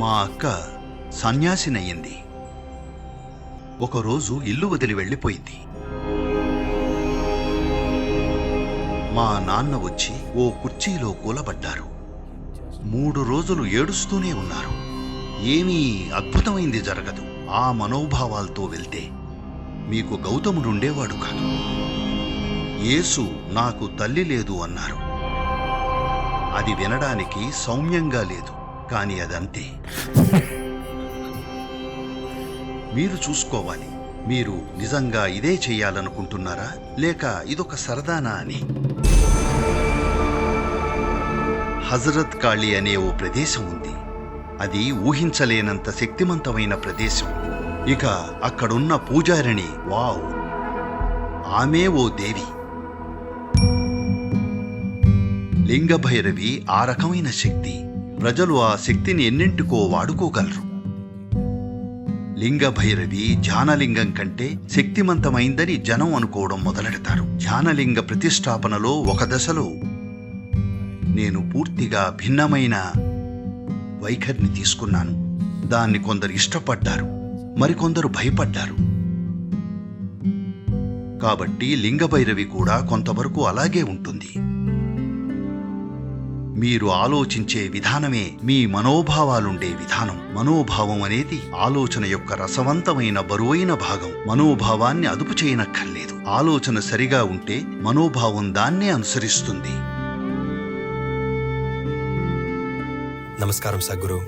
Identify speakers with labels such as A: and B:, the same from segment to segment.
A: మా అక్క సన్యాసినయ్యింది. ఒకరోజు ఇల్లు వదిలి వెళ్ళిపోయింది. మా నాన్న వచ్చి ఓ కుర్చీలో కూలబడ్డారు. 3 రోజులు ఏడుస్తూనే ఉన్నారు. ఏమీ అద్భుతమైంది జరగదు. ఆ మనోభావాలతో వెళ్తే మీకు గౌతముడుండేవాడు కాదు. యేసు నాకు తల్లి లేదు అన్నారు. అది వినడానికి సౌమ్యంగా లేదు, కానీ అదంతే. మీరు చూసుకోవాలి, మీరు నిజంగా ఇదే చెయ్యాలనుకుంటున్నారా లేక ఇదొక సరదానా అని. హజరత్ కాళీ అనే ఓ ప్రదేశం ఉంది. అది ఊహించలేనంత శక్తిమంతమైన ప్రదేశం. ఇక అక్కడున్న పూజారిణి, వావ్, ఆమె ఓ దేవి. లింగభైరవి ఆ రకమైన శక్తి. ప్రజలు ఆ శక్తిని ఎన్నింటికో వాడుకోగలరు. లింగభైరవి ధ్యానలింగం కంటే శక్తిమంతమైందని జనం అనుకోవడం మొదలెడతారు. ధ్యానలింగ ప్రతిష్టాపనలో ఒక దశలో నేను పూర్తిగా భిన్నమైన వైఖరిని తీసుకున్నాను. దాన్ని కొందరు ఇష్టపడ్డారు, మరికొందరు భయపడ్డారు. కాబట్టి లింగభైరవి కూడా కొంతవరకు అలాగే ఉంటుంది. మీరు ఆలోచించే విధానమే మీ మనోభావాలుండే విధానం. మనోభావం అనేది ఆలోచన యొక్క రసవంతమైన బరువైన భాగం. మనోభావాన్ని అదుపు చేయనక్కర్లేదు. ఆలోచన సరిగా ఉంటే మనోభావం దాన్నే అనుసరిస్తుంది.
B: నమస్కారం సద్గురు.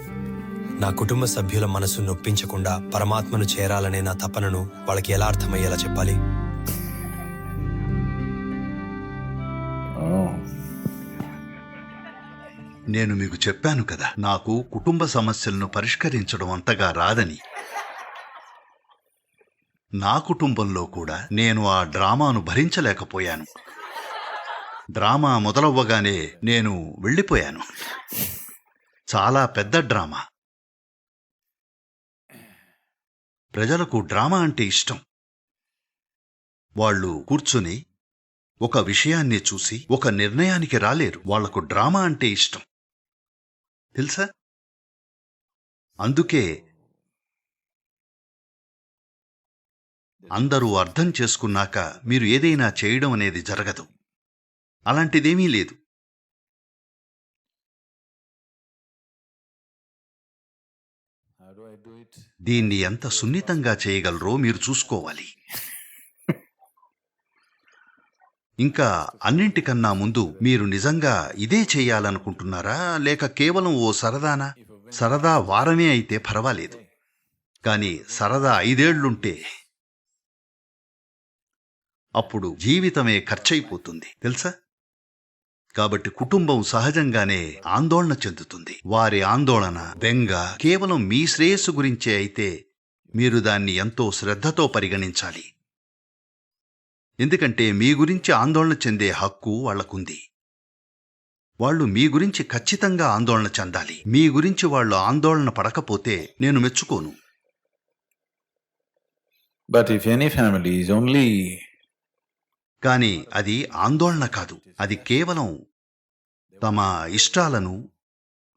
B: నా కుటుంబ సభ్యుల మనసు నొప్పించకుండా పరమాత్మను చేరాలనే నా తపనను వాళ్ళకి ఎలా అర్థమయ్యేలా చెప్పాలి?
A: నేను మీకు చెప్పాను కదా, నాకు కుటుంబ సమస్యలను పరిష్కరించడం అంతగా రాదని. నా కుటుంబంలో కూడా నేను ఆ డ్రామాను భరించలేకపోయాను. డ్రామా మొదలవ్వగానే నేను వెళ్ళిపోయాను. చాలా పెద్ద డ్రామా. ప్రజలకు డ్రామా అంటే ఇష్టం. వాళ్ళు కూర్చుని ఒక విషయాన్ని చూసి ఒక నిర్ణయానికి రాలేరు. వాళ్లకు డ్రామా అంటే ఇష్టం, తెలుసా? అందుకే అందరూ అర్థం చేసుకున్నాక మీరు ఏదైనా చేయడం అనేది జరగదు. అలాంటిదేమీ లేదు. దీన్ని ఎంత సున్నితంగా చేయగలరో మీరు చూసుకోవాలి. ఇంకా అన్నింటికన్నా ముందు మీరు నిజంగా ఇదే చేయాలనుకుంటున్నారా లేక కేవలం ఓ సరదానా? సరదా వారమే అయితే పర్వాలేదు, కానీ సరదా 5 ఏళ్లుంటే అప్పుడు జీవితమే ఖర్చయిపోతుంది, తెలుసా? కాబట్టి కుటుంబం సహజంగానే ఆందోళన చెందుతుంది. వారి ఆందోళన, బెంగ కేవలం మీ శ్రేయస్సు గురించే అయితే మీరు దాన్ని ఎంతో శ్రద్ధతో పరిగణించాలి. ఎందుకంటే మీ గురించి ఆందోళన చెందే హక్కు వాళ్లకుంది. వాళ్ళు మీ గురించి ఖచ్చితంగా ఆందోళన చెందాలి. మీ గురించి వాళ్ళు ఆందోళన పడకపోతే నేను మెచ్చుకోను.
C: But if any family is only...
A: కానీ అది ఆందోళన కాదు. అది కేవలం తమ ఇష్టాలను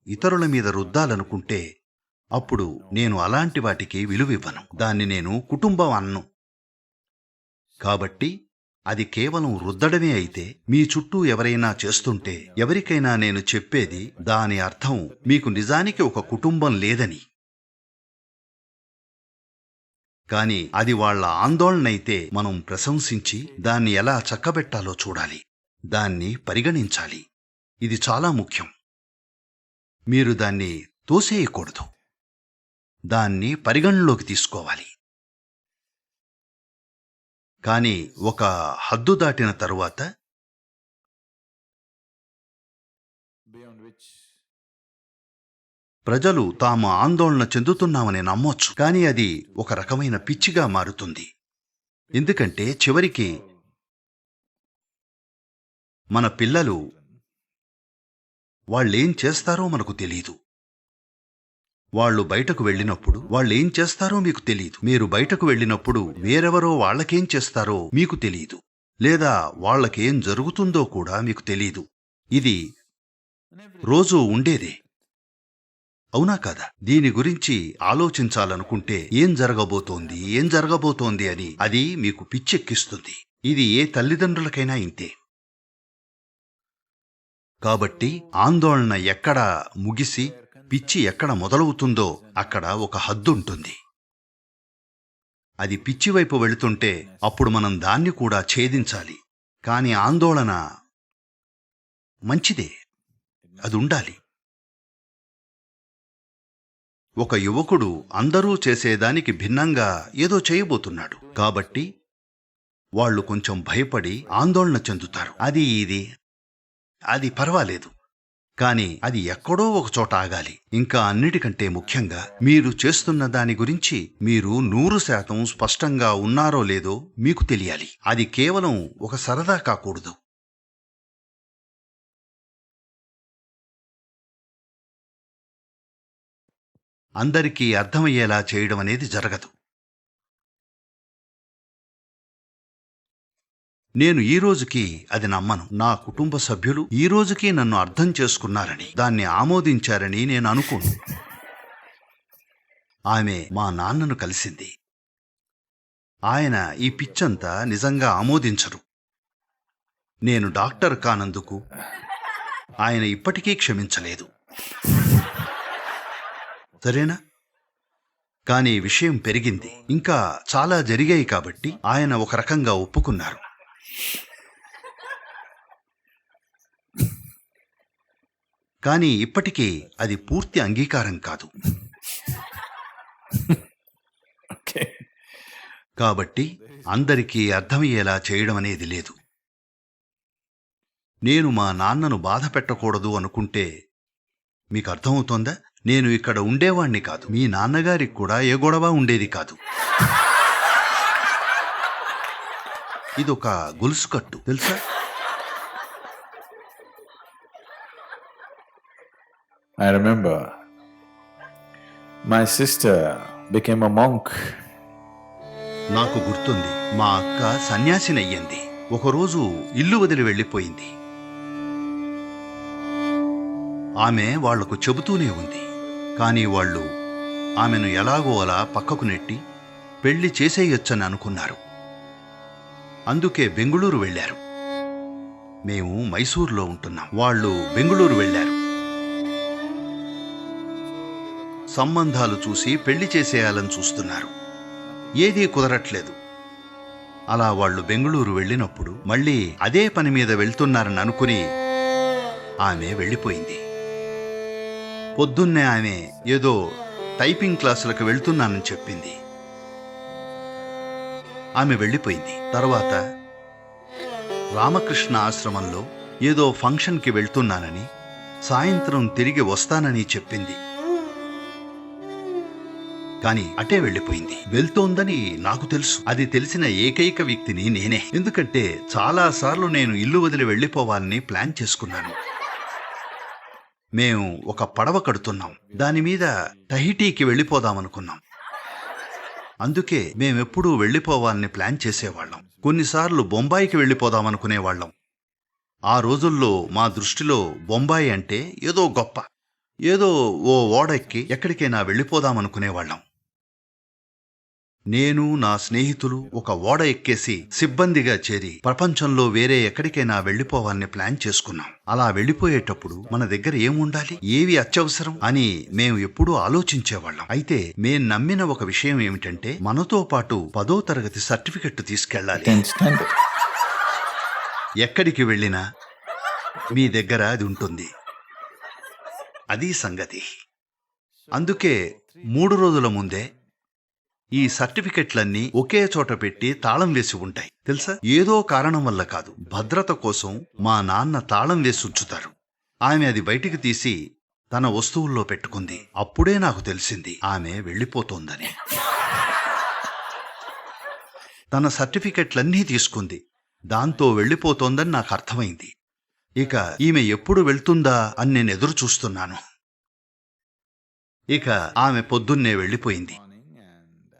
A: ఇతరుల మీద రుద్దాలనుకుంటే అప్పుడు నేను అలాంటి వాటికి విలువివ్వను. దాన్ని నేను కుటుంబం అన్ను. కాబట్టి అది కేవలం రుద్దడమే అయితే మీ చుట్టూ ఎవరైనా చేస్తుంటే ఎవరికైనా నేను చెప్పేది దాని అర్థం మీకు నిజానికి ఒక కుటుంబం లేదని. కాని అది వాళ్ల ఆందోళనైతే మనం ప్రశంసించి దాన్ని ఎలా చక్కబెట్టాలో చూడాలి. దాన్ని పరిగణించాలి. ఇది చాలా ముఖ్యం. మీరు దాన్ని తోసేయకూడదు. దాన్ని పరిగణలోకి తీసుకోవాలి. కానీ ఒక హద్దు దాటిన తరువాత ప్రజలు తాము ఆందోళన చెందుతున్నామని నమ్మొచ్చు, కానీ అది ఒక రకమైన పిచ్చిగా మారుతుంది. ఎందుకంటే చివరికి మన పిల్లలు వాళ్ళేం చేస్తారో మనకు తెలీదు. వాళ్ళు బయటకు వెళ్ళినప్పుడు వాళ్ళేం చేస్తారో మీకు తెలీదు. మీరు బయటకు వెళ్ళినప్పుడు వేరెవరో వాళ్ళకేం చేస్తారో మీకు తెలీదు, లేదా వాళ్ళకేం జరుగుతుందో కూడా మీకు తెలీదు. ఇది రోజూ ఉండేదే. అవునా కాదా? దీని గురించి ఆలోచించాలనుకుంటే ఏం జరగబోతోంది అని అది మీకు పిచ్చెక్కిస్తుంది. ఇది ఏ తల్లిదండ్రులకైనా ఇంతే. కాబట్టి ఆందోళన ఎక్కడ ముగిసి పిచ్చి ఎక్కడ మొదలవుతుందో అక్కడ ఒక హద్దుంటుంది. అది పిచ్చి వైపు వెళుతుంటే అప్పుడు మనం దాన్ని కూడా ఛేదించాలి. కాని ఆందోళన మంచిదే, అది ఉండాలి. ఒక యువకుడు అందరూ చేసేదానికి భిన్నంగా ఏదో చేయబోతున్నాడు. కాబట్టి వాళ్ళు కొంచెం భయపడి ఆందోళన చెందుతారు. అది పర్వాలేదు, కాని అది ఎక్కడో ఒక చోట ఆగాలి. ఇంకా అన్నిటికంటే ముఖ్యంగా మీరు చేస్తున్న దాని గురించి మీరు 100% స్పష్టంగా ఉన్నారో లేదో మీకు తెలియాలి. అది కేవలం ఒక సరదా కాకూడదు. అందరికీ అర్థమయ్యేలా చేయడం అనేది జరగదు. నేను ఈ రోజుకి అది నమ్మను. నా కుటుంబ సభ్యులు ఈ రోజుకి నన్ను అర్థం చేసుకున్నారని, దాన్ని ఆమోదించారని నేను అనుకోను. ఆమె మా నాన్నను కలిసింది. ఆయన ఈ పిచ్చంతా నిజంగా ఆమోదించరు. నేను డాక్టర్ కానందుకు ఆయన ఇప్పటికీ క్షమించలేదు. సరేనా? కానీ విషయం పెరిగింది, ఇంకా చాలా జరిగాయి. కాబట్టి ఆయన ఒక రకంగా ఒప్పుకున్నారు. కానీ ఇప్పటికీ అది పూర్తి అంగీకారం కాదు.
C: Okay.
A: కాబట్టి అందరికీ అర్థమయ్యేలా చేయడం అనేది లేదు. నేను మా నాన్నను బాధ పెట్టకూడదు అనుకుంటే మీకు అర్థమవుతోందా? నేను ఇక్కడ ఉండేవాణ్ణి కాదు. మీ నాన్నగారికి కూడా ఏ గొడవ ఉండేది కాదు. ఇదొక గొలుసు కట్టు, తెలుసా?
C: I remember my sister became a monk.
A: నాకు గుర్తుంది, మా అక్క సన్యాసినయ్యింది. ఒకరోజు ఇల్లు వదిలి వెళ్ళిపోయింది. ఆమె వాళ్లకు చెబుతూనే ఉంది. కానీ వాళ్ళు ఆమెను ఎలాగో అలా పక్కకు నెట్టి పెళ్లి చేసేయొచ్చని అనుకున్నారు. అందుకే బెంగుళూరు వెళ్లారు. మేము మైసూర్లో ఉంటున్నాం. వాళ్ళు బెంగుళూరు వెళ్లారు. సంబంధాలు చూసి పెళ్లి చేసేయాలని చూస్తున్నారు. ఏదీ కుదరట్లేదు. అలా వాళ్ళు బెంగుళూరు వెళ్ళినప్పుడు మళ్ళీ అదే పని మీద వెళ్తున్నారని అనుకుని ఆమె వెళ్ళిపోయింది. పొద్దున్నే ఆమె ఏదో టైపింగ్ క్లాసులకు వెళ్తున్నానని చెప్పింది. ఆమె వెళ్ళిపోయింది. తర్వాత రామకృష్ణ ఆశ్రమంలో ఏదో ఫంక్షన్కి వెళ్తున్నానని, సాయంత్రం తిరిగి వస్తానని చెప్పింది. కాని అటే వెళ్ళిపోయింది. వెళ్తోందని నాకు తెలుసు. అది తెలిసిన ఏకైక వ్యక్తిని నేనే. ఎందుకంటే చాలాసార్లు నేను ఇల్లు వదిలి వెళ్ళిపోవాలని ప్లాన్ చేసుకున్నాను. మేము ఒక పడవ కడుతున్నాం. దానిమీద టహిటీకి వెళ్ళిపోదామనుకున్నాం. అందుకే మేమెప్పుడూ వెళ్ళిపోవాలని ప్లాన్ చేసేవాళ్ళం. కొన్నిసార్లు బొంబాయికి వెళ్ళిపోదామనుకునేవాళ్ళం. ఆ రోజుల్లో మా దృష్టిలో బొంబాయి అంటే ఏదో గొప్ప, ఏదో ఓ ఓడెక్కి ఎక్కడికైనా వెళ్ళిపోదామనుకునేవాళ్ళం. నేను, నా స్నేహితులు ఒక ఓడ ఎక్కేసి సిబ్బందిగా చేరి ప్రపంచంలో వేరే ఎక్కడికైనా వెళ్ళిపోవాలని ప్లాన్ చేసుకున్నాం. అలా వెళ్ళిపోయేటప్పుడు మన దగ్గర ఏముండాలి, ఏవి అత్యవసరం అని మేము ఎప్పుడూ ఆలోచించేవాళ్ళం. అయితే మేం నమ్మిన ఒక విషయం ఏమిటంటే మనతో పాటు 10వ తరగతి సర్టిఫికెట్ తీసుకెళ్ళాలి.
C: Can't stand it.
A: ఎక్కడికి వెళ్ళినా మీ దగ్గర అది ఉంటుంది. అది సంగతి. అందుకే 3 రోజుల ముందే ఈ సర్టిఫికెట్లన్నీ ఒకే చోట పెట్టి తాళం వేసి ఉంటాయి. తెలుసా? ఏదో కారణం వల్ల కాదు, భద్రత కోసం మా నాన్న తాళం వేసి ఉంచుతారు. ఆమె అది బయటికి తీసి తన వస్తువుల్లో పెట్టుకుంది. అప్పుడే నాకు తెలిసింది ఆమె వెళ్ళిపోతోందని. తన సర్టిఫికెట్లన్నీ తీసుకుంది. దాంతో వెళ్ళిపోతోందని నాకు అర్థమైంది. ఇక ఈమె ఎప్పుడు వెళ్తుందా అని నేను ఎదురు చూస్తున్నాను. ఇక ఆమె పొద్దున్నే వెళ్ళిపోయింది.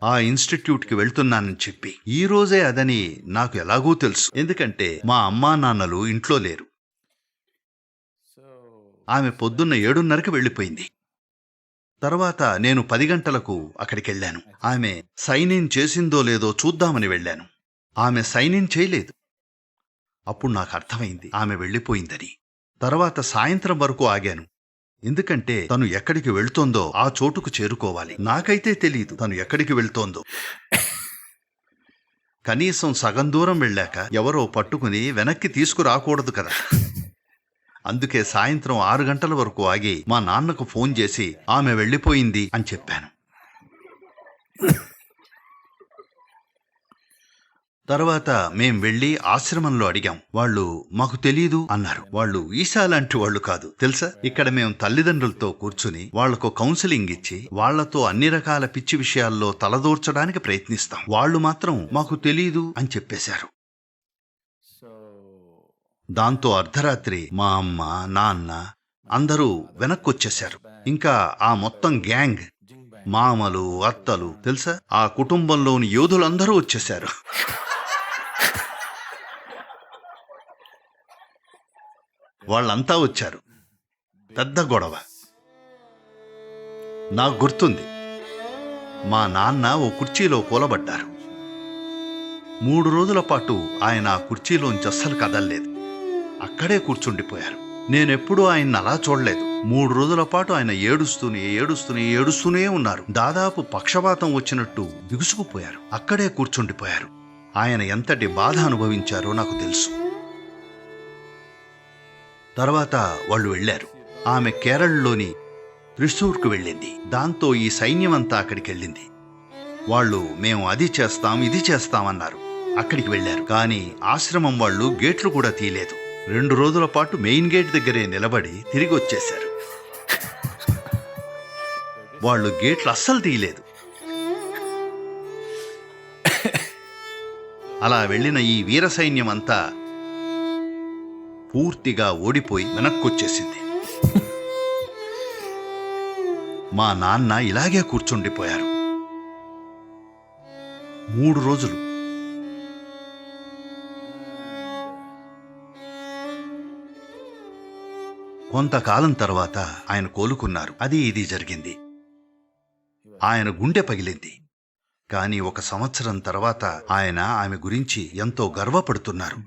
A: ఆ ఇన్స్టిట్యూట్కి వెళ్తున్నానని చెప్పి. ఈ రోజే అదని నాకు ఎలాగూ తెలుసు, ఎందుకంటే మా అమ్మా నాన్నలు ఇంట్లో లేరు. ఆమె పొద్దున్న 7:30కి వెళ్ళిపోయింది. తర్వాత నేను 10 గంటలకు అక్కడికెళ్ళాను. ఆమె సైన్ ఇన్ చేసిందో లేదో చూద్దామని వెళ్ళాను. ఆమె సైన్ ఇన్ చేయలేదు. అప్పుడు నాకు అర్థమైంది ఆమె వెళ్ళిపోయిందని. తర్వాత సాయంత్రం వరకు ఆగాను. ఎందుకంటే తను ఎక్కడికి వెళ్తోందో ఆ చోటుకు చేరుకోవాలి. నాకైతే తెలీదు తను ఎక్కడికి వెళ్తోందో. కనీసం సగం దూరం వెళ్ళాక ఎవరో పట్టుకుని వెనక్కి తీసుకురాకూడదు కదా. అందుకే సాయంత్రం 6 గంటల వరకు ఆగి మా నాన్నకు ఫోన్ చేసి ఆమె వెళ్ళిపోయింది అని చెప్పాను. తర్వాత మేం వెళ్ళి ఆశ్రమంలో అడిగాం. వాళ్ళు మాకు తెలీదు అన్నారు. వాళ్ళు ఈశా లాంటి వాళ్ళు కాదు తెలుసా. ఇక్కడ మేం తల్లిదండ్రులతో కూర్చుని వాళ్లకు కౌన్సిలింగ్ ఇచ్చి వాళ్లతో అన్ని రకాల పిచ్చి విషయాల్లో తలదూర్చడానికి ప్రయత్నిస్తాం. వాళ్ళు మాత్రం మాకు తెలీదు అని చెప్పేశారు. దాంతో అర్ధరాత్రి మా అమ్మ నాన్న అందరూ వెనక్కొచ్చేశారు. ఇంకా ఆ మొత్తం గ్యాంగ్, మామలు అత్తలు తెలుసా, ఆ కుటుంబంలోని యోధులందరూ వచ్చేశారు. వాళ్ళంతా వచ్చారు. పెద్ద గొడవ. నాకు గుర్తుంది, మా నాన్న ఓ కుర్చీలో కూలబడ్డారు. 3 రోజుల పాటు ఆయన ఆ కుర్చీలోంచి అస్సలు కదల్లేదు. అక్కడే కూర్చుండిపోయారు. నేనెప్పుడూ ఆయన్ని అలా చూడలేదు. 3 రోజుల పాటు ఆయన ఏడుస్తూనే ఉన్నారు. దాదాపు పక్షవాతం వచ్చినట్టు బిగుసుకుపోయారు. అక్కడే కూర్చుండిపోయారు. ఆయన ఎంతటి బాధ అనుభవించారో నాకు తెలుసు. తర్వాత వాళ్ళు వెళ్ళారు. ఆమె కేరళలోని త్రిశూర్కు వెళ్ళింది. దాంతో ఈ సైన్యమంతా అక్కడికెళ్ళింది. వాళ్ళు మేము అది చేస్తాం ఇది చేస్తామన్నారు. అక్కడికి వెళ్ళారు. కానీ ఆశ్రమం వాళ్ళు గేట్లు కూడా తీయలేదు. 2 రోజుల పాటు మెయిన్ గేట్ దగ్గరే నిలబడి తిరిగి వచ్చేశారు. వాళ్ళు గేట్లు అస్సలు తీయలేదు. అలా వెళ్ళిన ఈ వీర సైన్యం అంతా పూర్తిగా ఓడిపోయి వెనక్కొచ్చేసింది. మా నాన్న ఇలాగే కూర్చుండిపోయారు 3 రోజులు. కొంతకాలం తర్వాత ఆయన కోలుకున్నారు. అది ఇది జరిగింది. ఆయన గుండె పగిలింది. కానీ 1 సంవత్సరం తర్వాత ఆయన ఆమె గురించి ఎంతో గర్వపడుతున్నారు.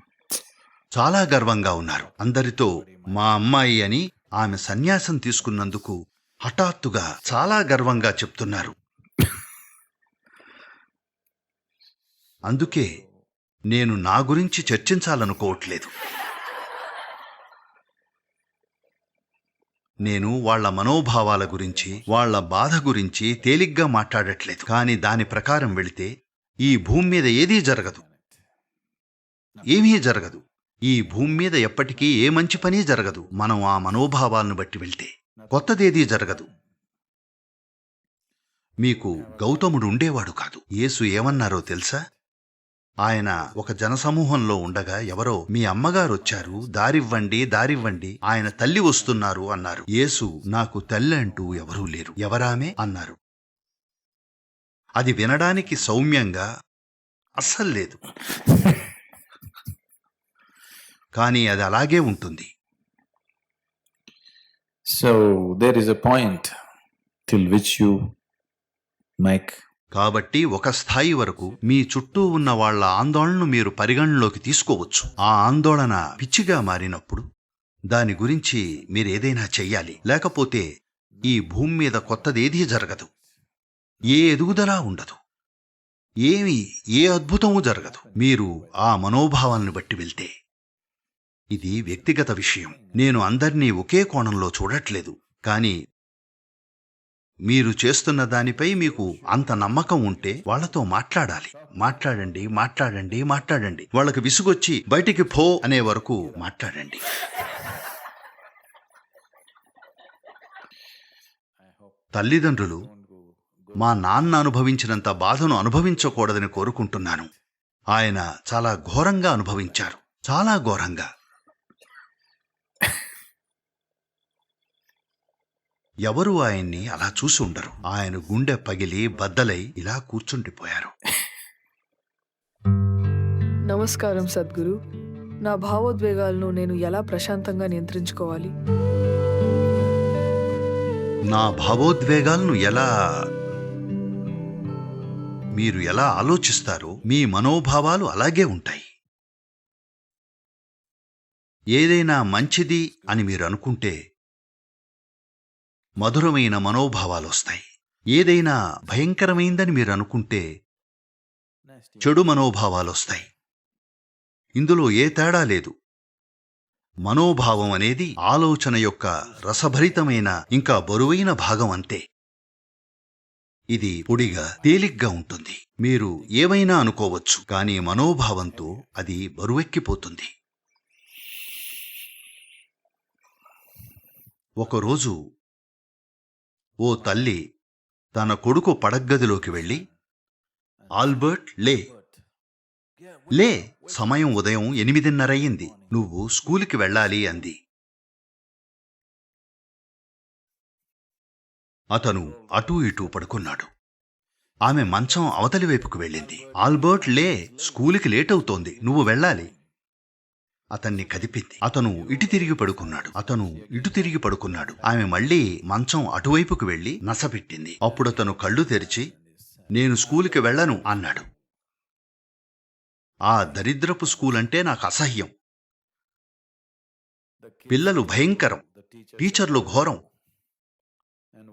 A: చాలా గర్వంగా ఉన్నారు. అందరితో మా అమ్మాయి అని ఆమె సన్యాసం తీసుకున్నందుకు హఠాత్తుగా చాలా గర్వంగా చెప్తున్నారు. అందుకే నేను నా గురించి చర్చించాలనుకోవట్లేదు. నేను వాళ్ల మనోభావాల గురించి, వాళ్ల బాధ గురించి తేలిగ్గా మాట్లాడట్లేదు. కానీ దాని ప్రకారం వెళితే ఈ భూమి మీద ఏదీ జరగదు. ఏమీ జరగదు. ఈ భూమి మీద ఎప్పటికీ ఏ మంచి పని జరగదు. మనం ఆ మనోభావాలను బట్టి వెళ్తే కొత్తదేదీ జరగదు. మీకు గౌతముడు ఉండేవాడు కాదు. యేసు ఏమన్నారో తెలుసా? ఆయన ఒక జనసమూహంలో ఉండగా ఎవరో మీ అమ్మగారొచ్చారు, దారివ్వండి, ఆయన తల్లి వస్తున్నారు అన్నారు. యేసు నాకు తల్లి అంటూ ఎవరూ లేరు, ఎవరామే అన్నారు. అది వినడానికి సౌమ్యంగా అస్సలు లేదు. కానీ అది అలాగే ఉంటుంది.
C: So there is a point till which you make.
A: కాబట్టి ఒక స్థాయి వరకు మీ చుట్టూ ఉన్న వాళ్ళ ఆందోళనను మీరు పరిగణలోకి తీసుకోవచ్చు. ఆ ఆందోళన పిచ్చిగా మారినప్పుడు దాని గురించి మీరేదైనా చెయ్యాలి. లేకపోతే ఈ భూమి మీద కొత్తదేదీ జరగదు. ఏ ఎదుగుదల ఉండదు. ఏ అద్భుతమూ జరగదు. మీరు ఆ మనోభావాలను బట్టి వెళ్తే. ఇది వ్యక్తిగత విషయం. నేను అందర్నీ ఒకే కోణంలో చూడట్లేదు. కానీ మీరు చేస్తున్న దానిపై మీకు అంత నమ్మకం ఉంటే వాళ్లతో మాట్లాడాలి. మాట్లాడండి. వాళ్ళకి విసుగొచ్చి బయటికి పో అనే వరకు మాట్లాడండి. తల్లిదండ్రులు మా నాన్న అనుభవించినంత బాధను అనుభవించకూడదని కోరుకుంటున్నాను. ఆయన చాలా ఘోరంగా అనుభవించారు. చాలా ఘోరంగా. ఎవరూ ఆయన్ని అలా చూసి ఉండరు. ఆయన గుండె పగిలి బద్దలై ఇలా కూర్చుండిపోయారు.
D: నమస్కారం సద్గురు. నా భావోద్వేగాలను నేను ఎలా ప్రశాంతంగా నియంత్రించుకోవాలి?
A: నా భావోద్వేగాలను మీరు ఎలా ఆలోచిస్తారో మీ మనోభావాలు అలాగే ఉంటాయి. ఏదైనా మంచిది అని మీరు అనుకుంటే మధురమైన మనోభావాలొస్తాయి. ఏదైనా భయంకరమైందని మీరు అనుకుంటే చెడు మనోభావాలొస్తాయి. ఇందులో ఏ తేడా లేదు. మనోభావం అనేది ఆలోచన యొక్క రసభరితమైన ఇంకా బరువైన భాగం అంతే. ఇది పొడిగా తేలిగ్గా ఉంటుంది. మీరు ఏవైనా అనుకోవచ్చు, కానీ మనోభావంతో అది బరువెక్కిపోతుంది. ఒకరోజు ఓ తల్లి తన కొడుకు పడగ్గదిలోకి వెళ్ళి, ఆల్బర్ట్ లే, సమయం ఉదయం 8:30 అయింది, నువ్వు స్కూలుకి వెళ్ళాలి అంది. అతను అటూ ఇటూ పడుకున్నాడు. ఆమె మంచం అవతలి వైపుకు వెళ్ళింది. ఆల్బర్ట్ లే, స్కూలుకి లేటవుతోంది, నువ్వు వెళ్ళాలి. అతన్ని కదిపింది. అతను ఇటు తిరిగి పడుకున్నాడు. ఆమె మళ్ళీ మంచం అటువైపుకు వెళ్లి నసపెట్టింది. అప్పుడతను కళ్ళు తెరిచి, నేను స్కూలుకి వెళ్ళను అన్నాడు. ఆ దరిద్రపు స్కూలంటే నాకు అసహ్యం. పిల్లలు భయంకరం, టీచర్లు ఘోరం.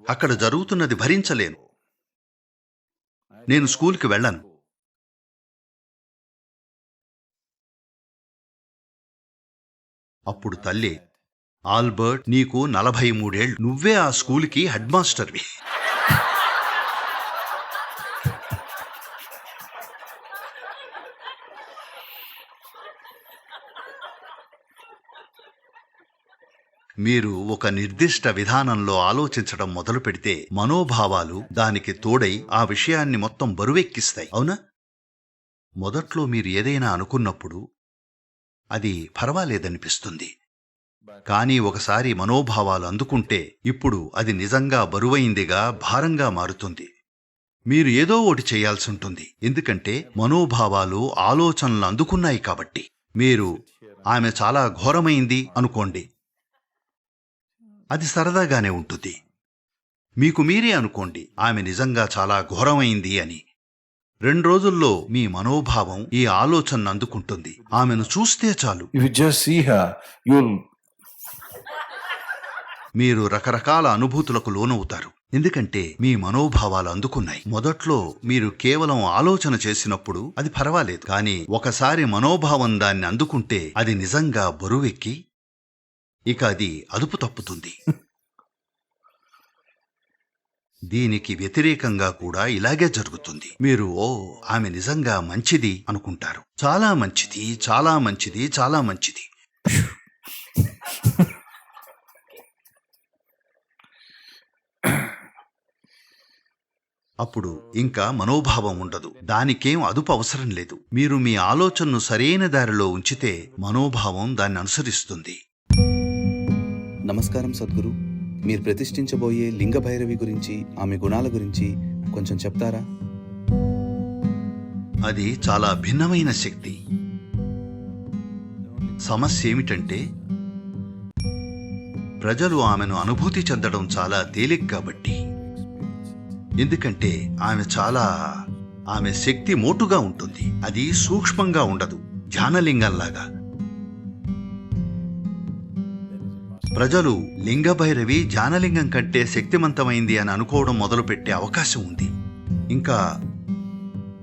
A: అక్కడ జరుగుతున్నది భరించలేను. నేను స్కూలుకి వెళ్ళను. అప్పుడు తల్లి, ఆల్బర్ట్, నీకు 43 ఏళ్ళు, నువ్వే ఆ స్కూలుకి హెడ్ మాస్టర్వి. మీరు ఒక నిర్దిష్ట విధానంలో ఆలోచించడం మొదలు పెడితే మనోభావాలు దానికి తోడై ఆ విషయాన్ని మొత్తం బరువెక్కిస్తాయి, అవునా? మొదట్లో మీరు ఏదైనా అనుకున్నప్పుడు అది పర్వాలేదనిపిస్తుంది. కానీ ఒకసారి మనోభావాలు అందుకుంటే ఇప్పుడు అది నిజంగా బరువైందిగా, భారంగా మారుతుంది. మీరు ఏదో ఒకటి చేయాల్సి ఉంటుంది. ఎందుకంటే మనోభావాలు ఆలోచనలు అందుకున్నాయి కాబట్టి. మీరు ఆమె చాలా ఘోరమైంది అనుకోండి, అది సరదాగానే ఉంటుంది. మీకు మీరే అనుకోండి, ఆమె నిజంగా చాలా ఘోరమైంది అని. 2 రోజుల్లో మీ మనోభావం ఈ ఆలోచనను అందుకుంటుంది. ఆమెను చూస్తే చాలు.
C: If you just see her, you'll
A: మీరు రకరకాల అనుభూతులకు లోనవుతారు. ఎందుకంటే మీ మనోభావాలు అందుకున్నాయి. మొదట్లో మీరు కేవలం ఆలోచన చేసినప్పుడు అది పర్వాలేదు. కానీ ఒకసారి మనోభావం దాన్ని అందుకుంటే అది నిజంగా బరువెక్కి ఇక అది అదుపు తప్పుతుంది. దీనికి వ్యతిరేకంగా కూడా ఇలాగే జరుగుతుంది. మీరు ఆమె నిజంగా మంచిది అనుకుంటారు. చాలా మంచిది, చాలా మంచిది, చాలా మంచిది. అప్పుడు ఇంకా మనోభావం ఉండదు. దానికేం అదుపు అవసరం లేదు. మీరు మీ ఆలోచనను సరైన దారిలో ఉంచితే మనోభావం దాన్ని అనుసరిస్తుంది.
E: నమస్కారం సద్గురు, మీరు ప్రతిష్ఠించబోయే లింగ భైరవి గురించి, ఆమె గుణాల గురించి కొంచెం చెప్తారా?
A: అది చాలా భిన్నమైన శక్తి. సమస్య ఏమిటంటే ప్రజలు ఆమెను అనుభూతి చెందడం చాలా తేలిక కాబట్టి. ఎందుకంటే ఆమె శక్తి మోటుగా ఉంటుంది. అది సూక్ష్మంగా ఉండదు, ధ్యానలింగంలాగా. ప్రజలు లింగభైరవి ధ్యానలింగం కంటే శక్తివంతమైంది అని అనుకోవడం మొదలుపెట్టే అవకాశం ఉంది. ఇంకా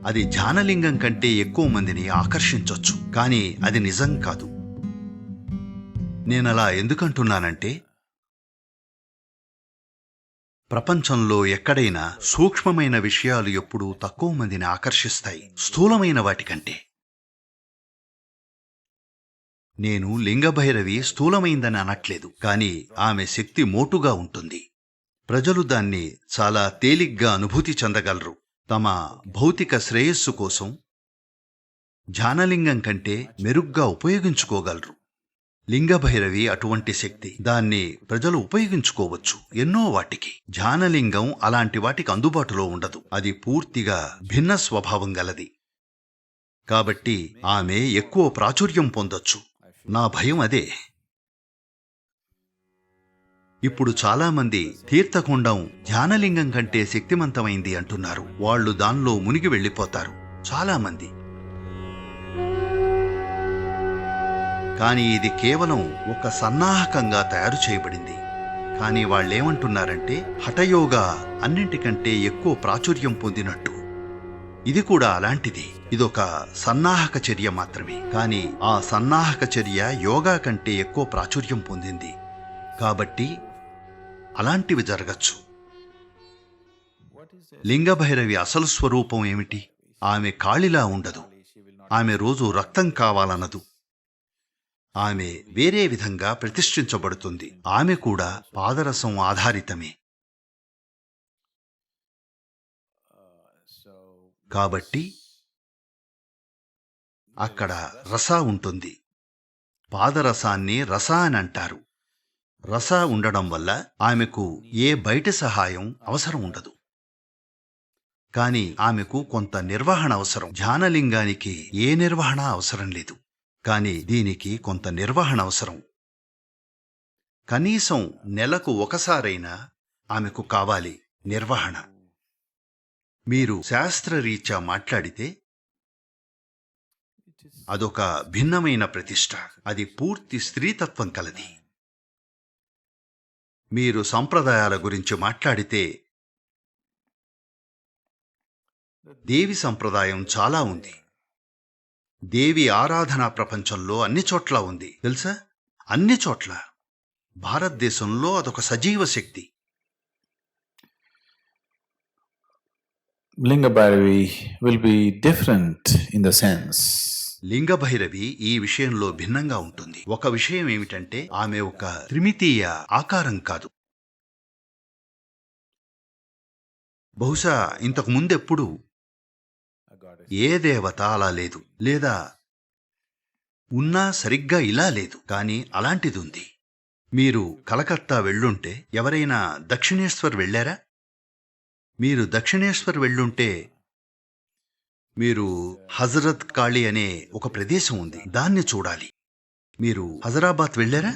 A: అది ధ్యానలింగం కంటే ఎక్కువ మందిని ఆకర్షించొచ్చు. కానీ అది నిజం కాదు. నేనలా ఎందుకంటున్నానంటే ప్రపంచంలో ఎక్కడైనా సూక్ష్మమైన విషయాలు ఎప్పుడూ తక్కువ మందిని ఆకర్షిస్తాయి, స్థూలమైన వాటికంటే. నేను లింగభైరవి స్థూలమైందని అనట్లేదు, కానీ ఆమె శక్తి మోటుగా ఉంటుంది. ప్రజలు దాన్ని చాలా తేలిగ్గా అనుభూతి చెందగలరు. తమ భౌతిక శ్రేయస్సు కోసం ధ్యానలింగం కంటే మెరుగ్గా ఉపయోగించుకోగలరు. లింగభైరవి అటువంటి శక్తి. దాన్ని ప్రజలు ఉపయోగించుకోవచ్చు ఎన్నో వాటికి. ధ్యానలింగం అలాంటి వాటికి అందుబాటులో ఉండదు. అది పూర్తిగా భిన్న స్వభావం గలది. కాబట్టి ఆమె ఎక్కువ ప్రాచుర్యం పొందొచ్చు. నా భయం అదే. ఇప్పుడు చాలామంది తీర్థకుండం ధ్యానలింగం కంటే శక్తివంతమైంది అంటున్నారు. వాళ్ళు దానిలో మునిగి వెళ్ళిపోతారు చాలామంది. కానీ ఇది కేవలం ఒక సన్నాహకంగా తయారు చేయబడింది. కానీ వాళ్ళేమంటున్నారంటే హఠయోగా అన్నింటికంటే ఎక్కువ ప్రాచుర్యం పొందినట్టు. ఇది కూడా అలాంటిది. ఇదొక సన్నాహక చర్య మాత్రమే. కానీ ఆ సన్నాహక చర్య యోగా కంటే ఎక్కువ ప్రాచుర్యం పొందింది. కాబట్టి అలాంటివి జరగచ్చు. లింగభైరవి అసలు స్వరూపం ఏమిటి? ఆమె కాళిలా ఉండదు. ఆమె రోజు రక్తం కావాలనదు. ఆమె వేరే విధంగా ప్రతిష్ఠించబడుతుంది. ఆమె కూడా పాదరసం ఆధారితమే. కాబట్టి అక్కడ రస ఉంటుంది. పాదరసాన్ని రస అని అంటారు. రస ఉండడం వల్ల ఆమెకు ఏ బయటి సహాయం అవసరం ఉండదు. కాని ఆమెకు కొంత నిర్వహణ అవసరం. ధ్యానలింగానికి ఏ నిర్వహణ అవసరం లేదు. కాని దీనికి కొంత నిర్వహణ అవసరం. కనీసం నెలకు ఒకసారైనా ఆమెకు కావాలి నిర్వహణ. మీరు శాస్త్రరీత్యా మాట్లాడితే అదొక భిన్నమైన ప్రతిష్ఠ. అది పూర్తి స్త్రీతత్వం కలది. మీరు సంప్రదాయాల గురించి మాట్లాడితే దేవి సంప్రదాయం చాలా ఉంది. దేవి ఆరాధన ప్రపంచంలో అన్ని చోట్ల ఉంది తెలుసా? అన్ని చోట్ల. భారతదేశంలో అదొక సజీవ శక్తి.
C: Linga Bhairavi will be different in the sense
A: Lingabhairavi ఈ విషయంలో భిన్నంగా ఉంటుంది. ఒక విషయం ఏమిటంటే ఆమె ఒక త్రిమితీయ ఆకారం కాదు. బహుశా ఇంతకు ముందెప్పుడు ఏ దేవత అలా లేదు, లేదా ఉన్నా సరిగ్గా ఇలా లేదు. కానీ అలాంటిది ఉంది. మీరు కలకత్తా వెళ్ళుంటే, ఎవరైనా దక్షిణేశ్వర్ వెళ్ళారా? మీరు దక్షిణేశ్వర్ వెళ్ళుంటే మీరు హజరత్ కాళీ అనే ఒక ప్రదేశం ఉంది, దాన్ని చూడాలి. మీరు హజరాబాద్ వెళ్ళారా?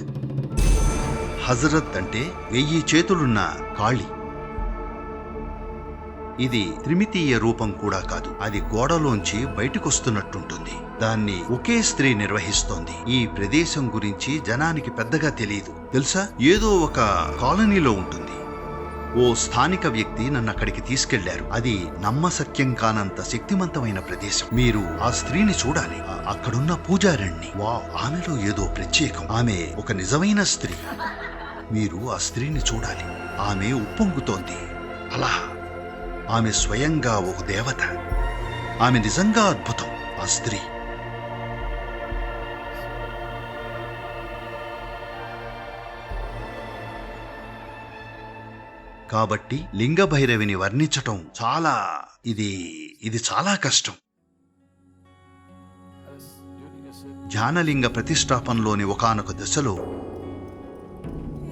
A: హజరత్ అంటే 1000 చేతులున్న కాళీ. ఇది త్రిమితీయ రూపం కూడా కాదు. అది గోడలోంచి బయటకొస్తున్నట్టుంటుంది. దాన్ని ఒకే స్త్రీ నిర్వహిస్తోంది. ఈ ప్రదేశం గురించి జనానికి పెద్దగా తెలియదు తెలుసా? ఏదో ఒక కాలనీలో ఉంటుంది. ఓ స్థానిక వ్యక్తి నన్ను అక్కడికి తీసుకెళ్లారు. అది నమ్మశక్యం కానంత శక్తివంతమైన ప్రదేశం. మీరు ఆ స్త్రీని చూడాలి. అక్కడున్న పూజారిణ్ణి. వావ్, ఆమెలో ఏదో ప్రత్యేకం. ఆమె ఒక నిజమైన స్త్రీ. మీరు ఆ స్త్రీని చూడాలి. ఆమె ఉప్పొంగుతోంది. అలా ఆమె స్వయంగా ఒక దేవత. ఆమె నిజంగా అద్భుతం. ఆ స్త్రీ కాబట్టి లింగభైరవిని వర్ణించటం చాలా ఇది చాలా కష్టం. ధ్యానలింగ ప్రతిష్టాపనలోని ఒకానొక దశలో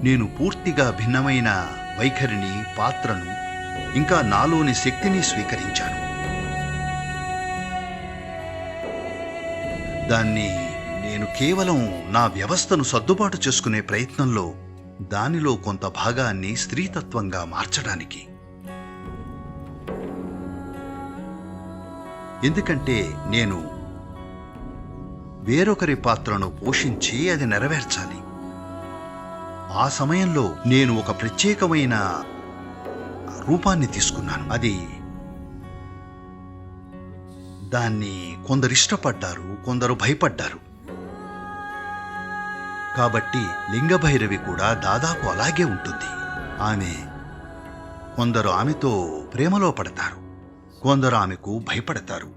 A: నేను పూర్తిగా భిన్నమైన వైఖరిని, పాత్రను, ఇంకా నాలోని శక్తిని స్వీకరించాను. దాన్ని నేను కేవలం నా వ్యవస్థను సర్దుబాటు చేసుకునే ప్రయత్నంలో దానిలో కొంత భాగాన్ని స్త్రీతత్వంగా మార్చడానికి. ఎందుకంటే నేను వేరొకరి పాత్రను పోషించి అది నెరవేర్చాలి. ఆ సమయంలో నేను ఒక ప్రత్యేకమైన రూపాన్ని తీసుకున్నాను. దాన్ని కొందరు ఇష్టపడ్డారు, కొందరు భయపడ్డారు. కాబట్టి లింగభైరవి కూడా దాదాపు అలాగే ఉంటుంది. కొందరు ఆమెతో ప్రేమలో పడతారు, కొందరు ఆమెకు భయపడతారు.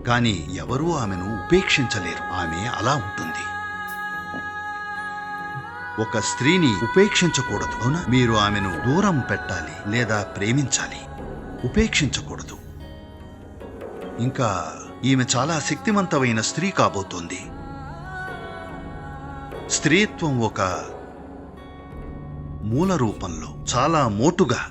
A: కానీ ఎవరూ ఆమెను ఉపేక్షించలేరు. ఆమె అలా ఉంటుంది. ఒక స్త్రీని ఉపేక్షించకూడదు, అవునా? మీరు ఆమెను దూరం పెట్టాలి లేదా ప్రేమించాలి, ఉపేక్షించకూడదు. ఇంకా ఈమె చాలా శక్తివంతమైన స్త్రీ కాబోతోంది. స్త్రీత్వం ఒక మూల రూపంలో చాలా మోటుగా